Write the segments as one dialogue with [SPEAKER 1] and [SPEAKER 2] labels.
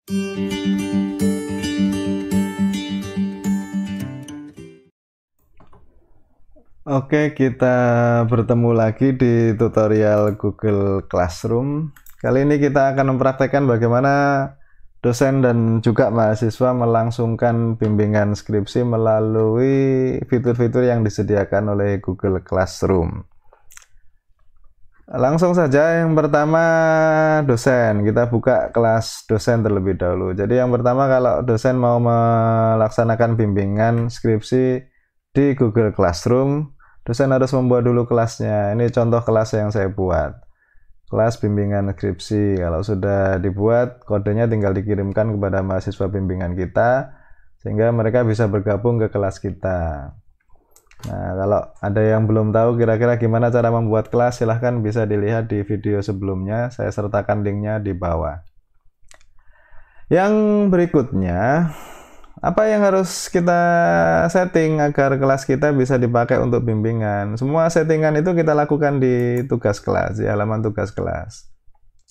[SPEAKER 1] Oke, kita bertemu lagi di tutorial Google Classroom. Kali ini kita akan mempraktekkan bagaimana dosen dan juga mahasiswa melangsungkan bimbingan skripsi melalui fitur-fitur yang disediakan oleh Google Classroom. Langsung saja, yang pertama dosen. Kita buka kelas dosen terlebih dahulu. Jadi yang pertama, kalau dosen mau melaksanakan bimbingan skripsi di Google Classroom, dosen harus membuat dulu kelasnya. Ini contoh kelas yang saya buat. Kelas bimbingan skripsi. Kalau sudah dibuat, kodenya tinggal dikirimkan kepada mahasiswa bimbingan kita, sehingga mereka bisa bergabung ke kelas kita. Nah, kalau ada yang belum tahu kira-kira gimana cara membuat kelas, silahkan bisa dilihat di video sebelumnya. Saya sertakan linknya di bawah. Yang berikutnya, apa yang harus kita setting agar kelas kita bisa dipakai untuk bimbingan? Semua settingan itu kita lakukan di tugas kelas, di halaman tugas kelas.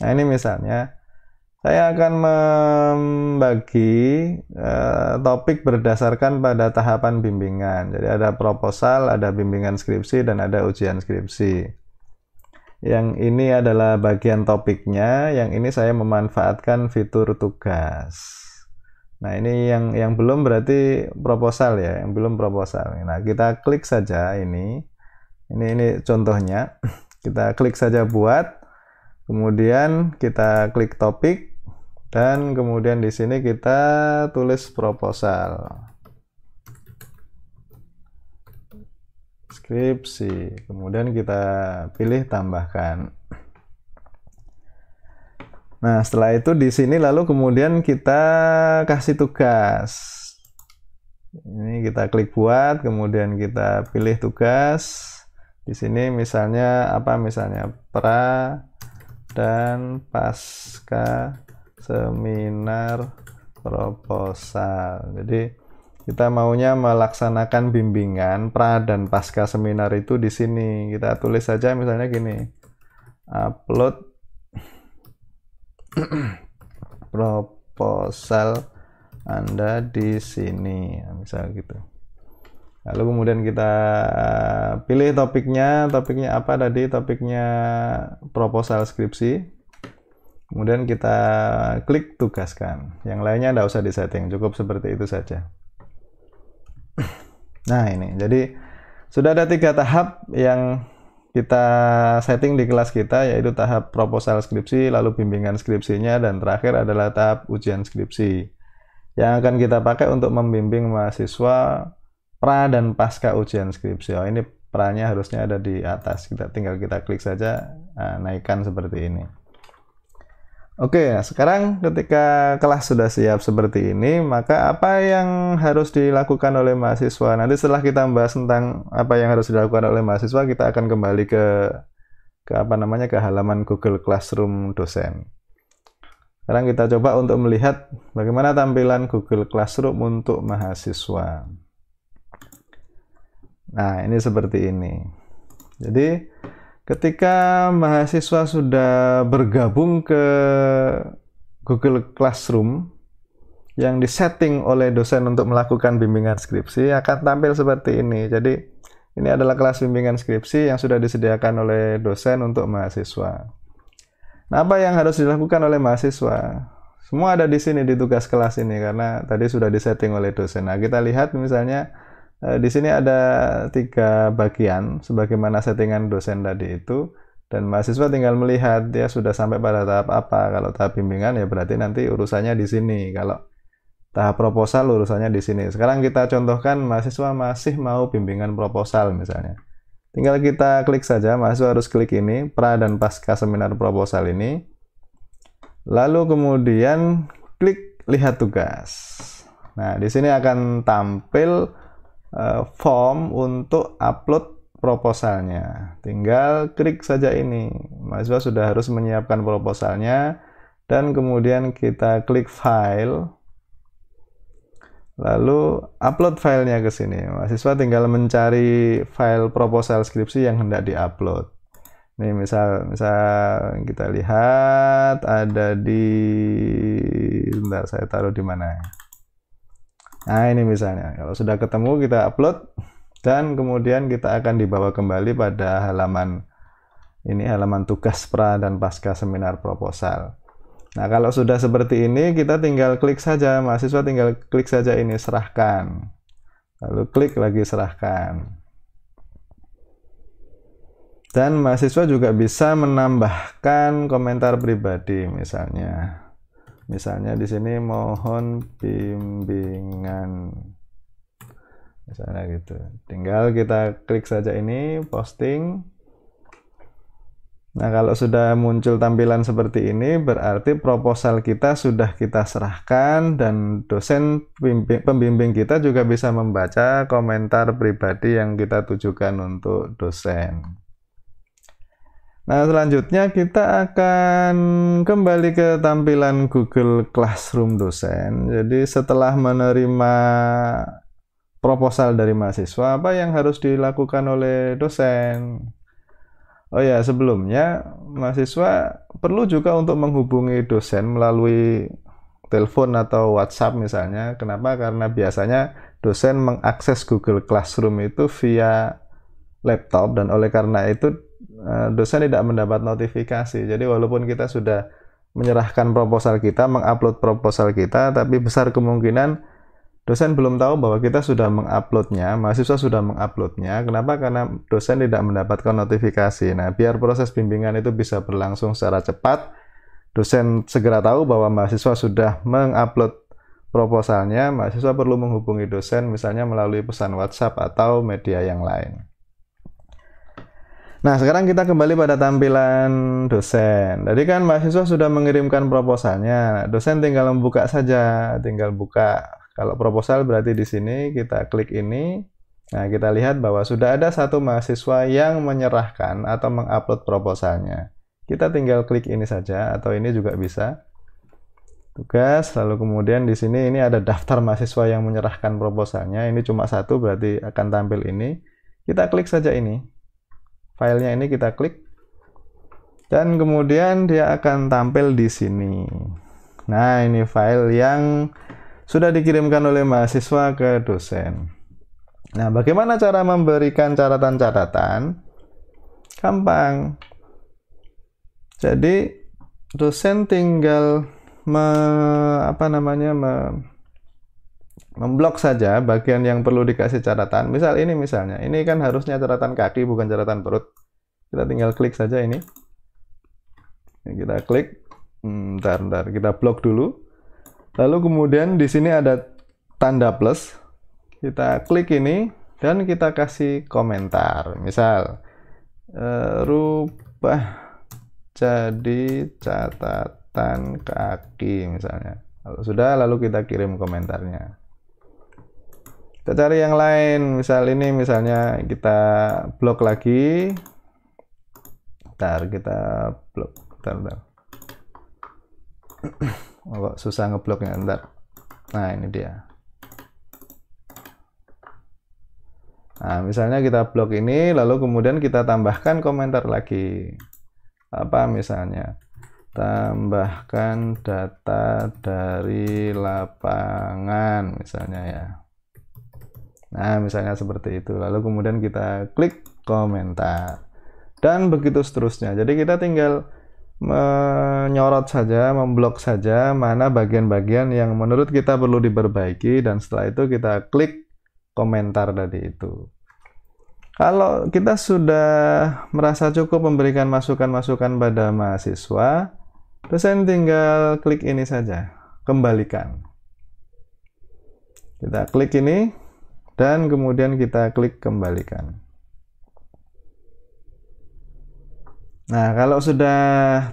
[SPEAKER 1] Nah, ini misalnya saya akan membagi topik berdasarkan pada tahapan bimbingan. Jadi ada proposal, ada bimbingan skripsi, dan ada ujian skripsi. Yang ini adalah bagian topiknya, yang ini saya memanfaatkan fitur tugas. Nah, ini yang belum berarti proposal ya, yang belum proposal. Nah, kita klik saja ini contohnya. Kita klik saja buat, kemudian kita klik topik, dan kemudian di sini kita tulis proposal skripsi, kemudian kita pilih tambahkan. Nah, setelah itu di sini lalu kemudian kita kasih tugas. Ini kita klik buat, kemudian kita pilih tugas. Di sini misalnya apa? Misalnya pra dan pasca seminar proposal. Jadi kita maunya melaksanakan bimbingan pra dan pasca seminar itu di sini. Kita tulis saja misalnya gini. Upload proposal Anda di sini, misal gitu. Lalu kemudian kita pilih topiknya apa tadi? Topiknya proposal skripsi. Kemudian kita klik tugaskan. Yang lainnya tidak usah disetting, cukup seperti itu saja. Nah, ini jadi sudah ada 3 tahap yang kita setting di kelas kita, yaitu tahap proposal skripsi, lalu bimbingan skripsinya, dan terakhir adalah tahap ujian skripsi yang akan kita pakai untuk membimbing mahasiswa pra dan pasca ujian skripsi. Oh, ini pra-nya harusnya ada di atas, tinggal kita klik saja, naikkan seperti ini. Oke, sekarang ketika kelas sudah siap seperti ini, maka apa yang harus dilakukan oleh mahasiswa? Nanti setelah kita membahas tentang apa yang harus dilakukan oleh mahasiswa, kita akan kembali ke halaman Google Classroom dosen. Sekarang kita coba untuk melihat bagaimana tampilan Google Classroom untuk mahasiswa. Nah, ini seperti ini. Jadi ketika mahasiswa sudah bergabung ke Google Classroom yang disetting oleh dosen untuk melakukan bimbingan skripsi, akan tampil seperti ini. Jadi ini adalah kelas bimbingan skripsi yang sudah disediakan oleh dosen untuk mahasiswa. Nah, apa yang harus dilakukan oleh mahasiswa? Semua ada di sini di tugas kelas ini karena tadi sudah disetting oleh dosen. Nah, kita lihat misalnya di sini ada 3 bagian sebagaimana settingan dosen tadi itu, dan mahasiswa tinggal melihat dia sudah sampai pada tahap apa. Kalau tahap bimbingan ya berarti nanti urusannya di sini. Kalau tahap proposal urusannya di sini. Sekarang kita contohkan mahasiswa masih mau bimbingan proposal misalnya. Tinggal kita klik saja, mahasiswa harus klik ini, pra dan pasca seminar proposal ini. Lalu kemudian klik lihat tugas. Nah, di sini akan tampil form untuk upload proposalnya. Tinggal klik saja ini. Mahasiswa sudah harus menyiapkan proposalnya, dan kemudian kita klik file, lalu upload filenya ke sini. Mahasiswa tinggal mencari file proposal skripsi yang hendak diupload. Nih misal kita lihat ada di, bentar saya taruh di mana. Nah ini misalnya, kalau sudah ketemu kita upload dan kemudian kita akan dibawa kembali pada halaman ini, halaman tugas pra dan pasca seminar proposal. Nah kalau sudah seperti ini kita tinggal klik saja, mahasiswa tinggal klik saja ini serahkan, lalu klik lagi serahkan. Dan mahasiswa juga bisa menambahkan komentar pribadi, misalnya di sini mohon bimbingan, misalnya gitu. Tinggal kita klik saja ini posting. Nah kalau sudah muncul tampilan seperti ini berarti proposal kita sudah kita serahkan dan dosen pembimbing kita juga bisa membaca komentar pribadi yang kita tujukan untuk dosen. Nah selanjutnya kita akan kembali ke tampilan Google Classroom dosen. Jadi setelah menerima proposal dari mahasiswa, apa yang harus dilakukan oleh dosen? Oh ya, sebelumnya mahasiswa perlu juga untuk menghubungi dosen melalui telepon atau WhatsApp misalnya. Kenapa? Karena biasanya dosen mengakses Google Classroom itu via laptop dan oleh karena itu dosen tidak mendapat notifikasi. Jadi walaupun kita sudah menyerahkan proposal kita, mengupload proposal kita, tapi besar kemungkinan dosen belum tahu bahwa kita sudah menguploadnya, mahasiswa sudah menguploadnya. Kenapa? Karena dosen tidak mendapatkan notifikasi. Nah, biar proses bimbingan itu bisa berlangsung secara cepat, dosen segera tahu bahwa mahasiswa sudah mengupload proposalnya, mahasiswa perlu menghubungi dosen misalnya melalui pesan WhatsApp atau media yang lain. Nah, sekarang kita kembali pada tampilan dosen. Tadi kan mahasiswa sudah mengirimkan proposalnya. Dosen tinggal membuka saja, tinggal buka. Kalau proposal berarti di sini kita klik ini. Nah, kita lihat bahwa sudah ada satu mahasiswa yang menyerahkan atau mengupload proposalnya. Kita tinggal klik ini saja atau ini juga bisa. Tugas, lalu kemudian di sini ini ada daftar mahasiswa yang menyerahkan proposalnya. Ini cuma satu berarti akan tampil ini. Kita klik saja ini. Filenya ini kita klik dan kemudian dia akan tampil di sini. Nah, ini file yang sudah dikirimkan oleh mahasiswa ke dosen. Nah, bagaimana cara memberikan catatan-catatan? Gampang. Jadi dosen tinggal memblok saja bagian yang perlu dikasih catatan. Misal ini misalnya, ini kan harusnya catatan kaki bukan catatan perut. Kita tinggal klik saja ini. Kita klik. Bentar, kita blok dulu. Lalu kemudian di sini ada tanda plus. Kita klik ini dan kita kasih komentar. Misal rubah jadi catatan kaki misalnya. Kalau sudah, lalu kita kirim komentarnya. Kita cari yang lain, misal ini misalnya kita blok lagi. Bentar, kita blok. Bentar. Oh, kok susah ngebloknya, bentar. Nah, ini dia. Nah, misalnya kita blok ini, lalu kemudian kita tambahkan komentar lagi. Apa misalnya? Tambahkan data dari lapangan, misalnya ya. Nah, misalnya seperti itu. Lalu kemudian kita klik komentar. Dan begitu seterusnya. Jadi kita tinggal menyorot saja, memblok saja mana bagian-bagian yang menurut kita perlu diperbaiki dan setelah itu kita klik komentar tadi itu. Kalau kita sudah merasa cukup memberikan masukan-masukan pada mahasiswa, dosen tinggal klik ini saja, kembalikan. Kita klik ini dan kemudian kita klik kembalikan. Nah, kalau sudah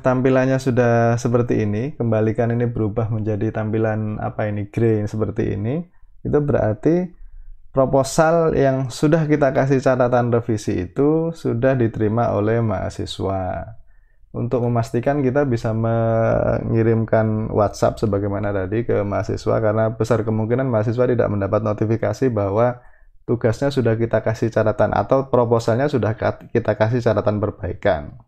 [SPEAKER 1] tampilannya sudah seperti ini, kembalikan ini berubah menjadi tampilan apa ini, grey seperti ini, itu berarti proposal yang sudah kita kasih catatan revisi itu sudah diterima oleh mahasiswa. Untuk memastikan kita bisa mengirimkan WhatsApp sebagaimana tadi ke mahasiswa karena besar kemungkinan mahasiswa tidak mendapat notifikasi bahwa tugasnya sudah kita kasih catatan atau proposalnya sudah kita kasih catatan perbaikan.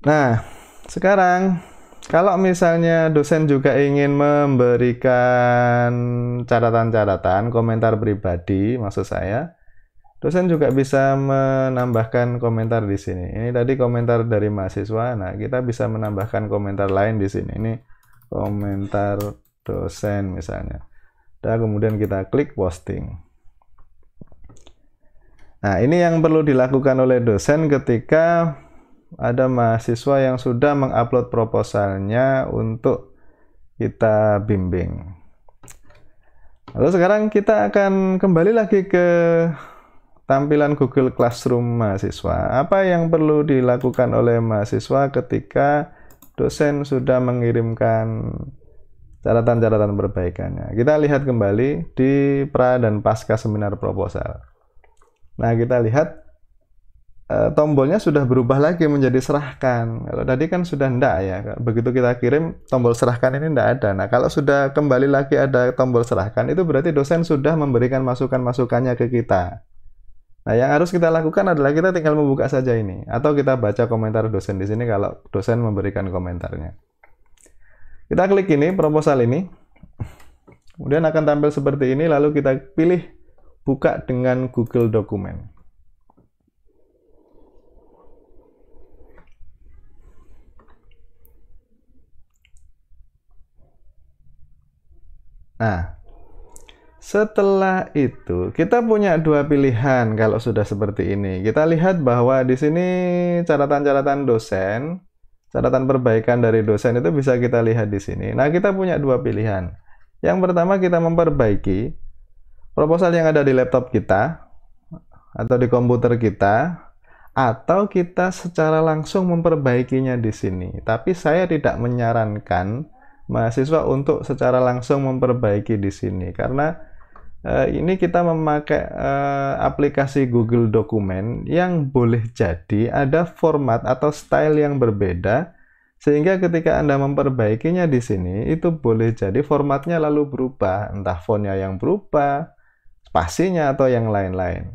[SPEAKER 1] Nah, sekarang kalau misalnya dosen juga ingin memberikan catatan-catatan, komentar pribadi, maksud saya, dosen juga bisa menambahkan komentar di sini. Ini tadi komentar dari mahasiswa. Nah, kita bisa menambahkan komentar lain di sini. Ini komentar dosen misalnya. Dan kemudian kita klik posting. Nah, ini yang perlu dilakukan oleh dosen ketika ada mahasiswa yang sudah mengupload proposalnya untuk kita bimbing. Lalu sekarang kita akan kembali lagi ke tampilan Google Classroom mahasiswa. Apa yang perlu dilakukan oleh mahasiswa ketika dosen sudah mengirimkan catatan-catatan perbaikannya? Kita lihat kembali di pra dan pasca seminar proposal. Nah, kita lihat tombolnya sudah berubah lagi menjadi serahkan. Kalau tadi kan sudah enggak ya. Begitu kita kirim, tombol serahkan ini enggak ada. Nah, kalau sudah kembali lagi ada tombol serahkan, itu berarti dosen sudah memberikan masukan-masukannya ke kita. Nah, yang harus kita lakukan adalah kita tinggal membuka saja ini. Atau kita baca komentar dosen di sini kalau dosen memberikan komentarnya. Kita klik ini, proposal ini. Kemudian akan tampil seperti ini, lalu kita pilih buka dengan Google Dokumen. Nah, setelah itu kita punya dua pilihan kalau sudah seperti ini. Kita lihat bahwa di sini catatan-catatan dosen, catatan perbaikan dari dosen itu bisa kita lihat di sini. Nah, kita punya dua pilihan. Yang pertama, kita memperbaiki proposal yang ada di laptop kita atau di komputer kita, atau kita secara langsung memperbaikinya di sini. Tapi saya tidak menyarankan mahasiswa untuk secara langsung memperbaiki di sini karena ini kita memakai aplikasi Google Dokumen yang boleh jadi ada format atau style yang berbeda, sehingga ketika Anda memperbaikinya di sini itu boleh jadi formatnya lalu berubah, entah fontnya yang berubah, spasinya atau yang lain-lain.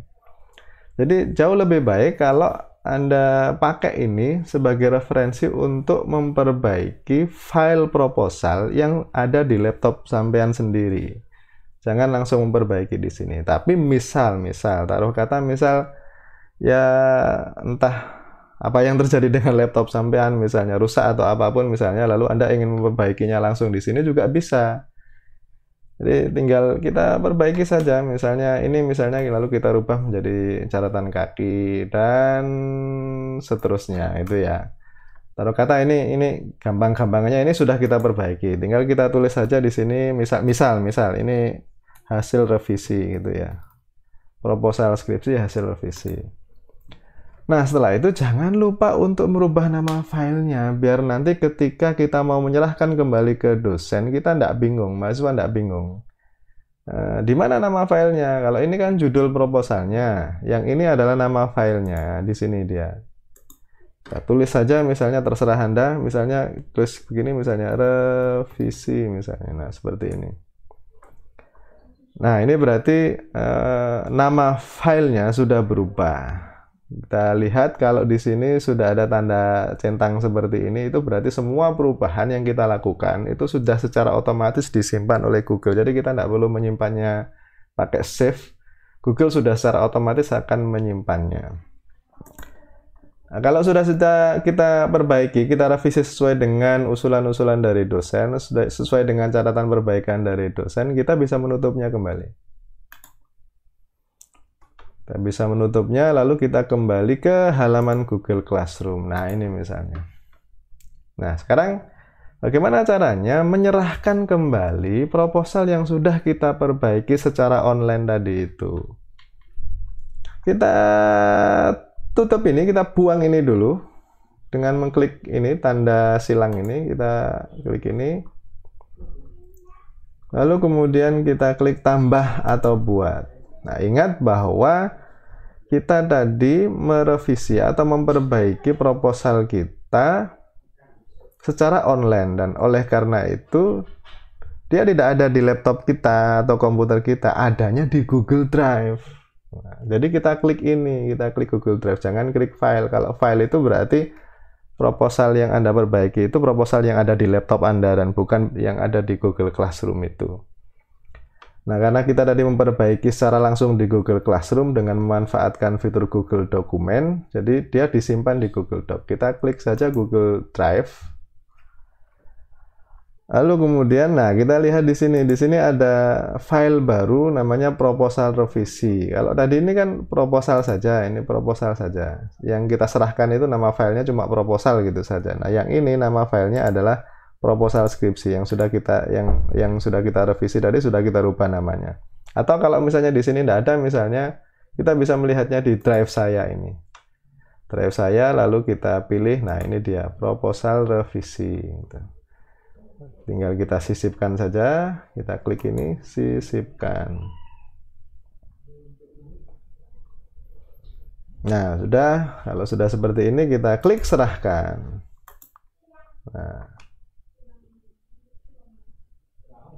[SPEAKER 1] Jadi jauh lebih baik kalau Anda pakai ini sebagai referensi untuk memperbaiki file proposal yang ada di laptop sampean sendiri. Jangan langsung memperbaiki di sini. Tapi misal taruh kata misal ya entah apa yang terjadi dengan laptop sampean, misalnya rusak atau apapun misalnya, lalu Anda ingin memperbaikinya langsung di sini juga bisa. Jadi tinggal kita perbaiki saja, misalnya ini lalu kita rubah menjadi catatan kaki dan seterusnya itu ya. Taruh kata ini gampang-gampangnya ini sudah kita perbaiki. Tinggal kita tulis saja di sini misal ini hasil revisi gitu ya. Proposal skripsi hasil revisi. Nah, setelah itu jangan lupa untuk merubah nama filenya, biar nanti ketika kita mau menyerahkan kembali ke dosen, kita tidak bingung, mahasiswa tidak bingung. Di mana nama filenya? Kalau ini kan judul proposalnya, yang ini adalah nama filenya, di sini dia. Kita tulis saja, misalnya terserah Anda, misalnya tulis begini, misalnya revisi, misalnya, nah seperti ini. Nah, ini berarti nama filenya sudah berubah. Kita lihat kalau di sini sudah ada tanda centang seperti ini, itu berarti semua perubahan yang kita lakukan itu sudah secara otomatis disimpan oleh Google. Jadi kita tidak perlu menyimpannya pakai save. Google sudah secara otomatis akan menyimpannya. Nah, kalau sudah kita perbaiki, kita revisi sesuai dengan usulan-usulan dari dosen, sesuai dengan catatan perbaikan dari dosen, kita bisa menutupnya kembali. Kita bisa menutupnya, lalu kita kembali ke halaman Google Classroom. Nah, ini misalnya. Nah, sekarang bagaimana caranya menyerahkan kembali proposal yang sudah kita perbaiki secara online tadi itu? Kita tutup ini, kita buang ini dulu. Dengan mengklik ini, tanda silang ini, kita klik ini. Lalu kemudian kita klik tambah atau buat. Nah, ingat bahwa kita tadi merevisi atau memperbaiki proposal kita secara online, dan oleh karena itu dia tidak ada di laptop kita atau komputer kita, adanya di Google Drive. Nah, jadi kita klik ini, kita klik Google Drive, jangan klik file. Kalau file itu berarti proposal yang Anda perbaiki itu proposal yang ada di laptop Anda dan bukan yang ada di Google Classroom itu. Nah, karena kita tadi memperbaiki secara langsung di Google Classroom dengan memanfaatkan fitur Google Dokumen, jadi dia disimpan di Google Doc. Kita klik saja Google Drive. Lalu kemudian, nah kita lihat di sini. Di sini ada file baru namanya proposal revisi. Kalau tadi ini kan proposal saja, ini proposal saja. Yang kita serahkan itu nama filenya cuma proposal gitu saja. Nah, yang ini nama filenya adalah proposal skripsi yang sudah kita revisi tadi, sudah kita rubah namanya. Atau kalau misalnya di sini tidak ada, misalnya kita bisa melihatnya di drive saya ini. Drive saya, lalu kita pilih, nah ini dia proposal revisi. Tinggal kita sisipkan saja, kita klik ini, sisipkan. Nah, sudah. Kalau sudah seperti ini, kita klik serahkan.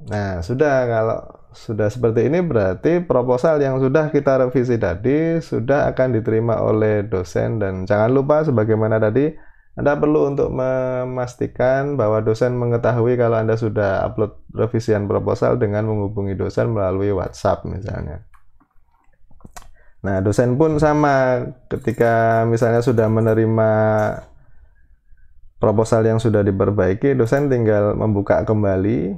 [SPEAKER 1] Nah, sudah. Kalau sudah seperti ini berarti proposal yang sudah kita revisi tadi sudah akan diterima oleh dosen. Dan jangan lupa sebagaimana tadi, Anda perlu untuk memastikan bahwa dosen mengetahui kalau Anda sudah upload revisian proposal dengan menghubungi dosen melalui WhatsApp misalnya. Nah, dosen pun sama, ketika misalnya sudah menerima proposal yang sudah diperbaiki, dosen tinggal membuka kembali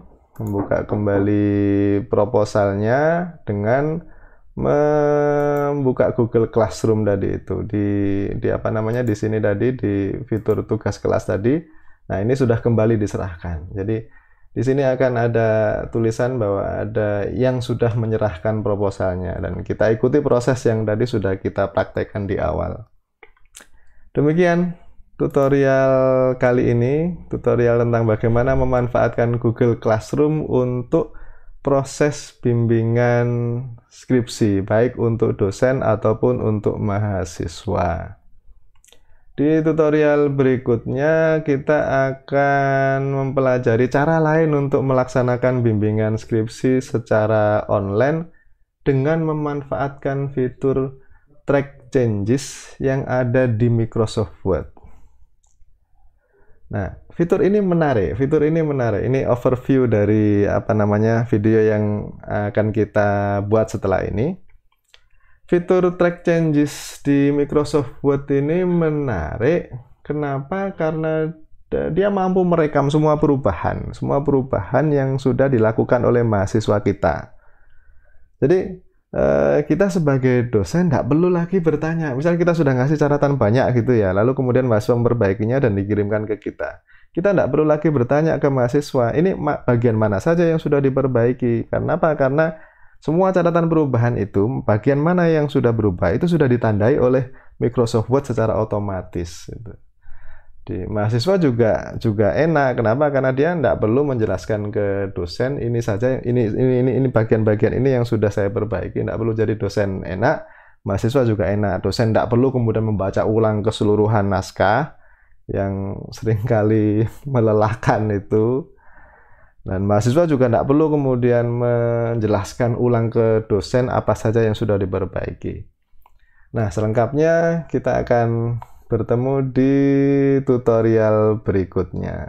[SPEAKER 1] proposalnya dengan membuka Google Classroom tadi itu di apa namanya di sini tadi di fitur tugas kelas tadi. Nah, ini sudah kembali diserahkan. Jadi di sini akan ada tulisan bahwa ada yang sudah menyerahkan proposalnya dan kita ikuti proses yang tadi sudah kita praktekkan di awal. Demikian tutorial kali ini, tutorial tentang bagaimana memanfaatkan Google Classroom untuk proses bimbingan skripsi, baik untuk dosen ataupun untuk mahasiswa. Di tutorial berikutnya kita akan mempelajari cara lain untuk melaksanakan bimbingan skripsi secara online dengan memanfaatkan fitur track changes yang ada di Microsoft Word. Nah, fitur ini menarik. Ini overview dari apa namanya video yang akan kita buat setelah ini. Fitur track changes di Microsoft Word ini menarik. Kenapa? Karena dia mampu merekam semua perubahan yang sudah dilakukan oleh mahasiswa kita. Jadi kita sebagai dosen tidak perlu lagi bertanya. Misalnya kita sudah ngasih catatan banyak gitu ya, lalu kemudian mahasiswa memperbaikinya dan dikirimkan ke kita. Kita tidak perlu lagi bertanya ke mahasiswa, ini bagian mana saja yang sudah diperbaiki. Karena apa? Karena semua catatan perubahan itu, bagian mana yang sudah berubah, itu sudah ditandai oleh Microsoft Word secara otomatis. Di mahasiswa juga enak. Kenapa? Karena dia tidak perlu menjelaskan ke dosen ini saja, ini bagian-bagian ini yang sudah saya perbaiki. Tidak perlu. Jadi dosen enak, mahasiswa juga enak. Dosen tidak perlu kemudian membaca ulang keseluruhan naskah yang seringkali melelahkan itu. Dan mahasiswa juga tidak perlu kemudian menjelaskan ulang ke dosen apa saja yang sudah diperbaiki. Nah, selengkapnya kita akan bertemu di tutorial berikutnya.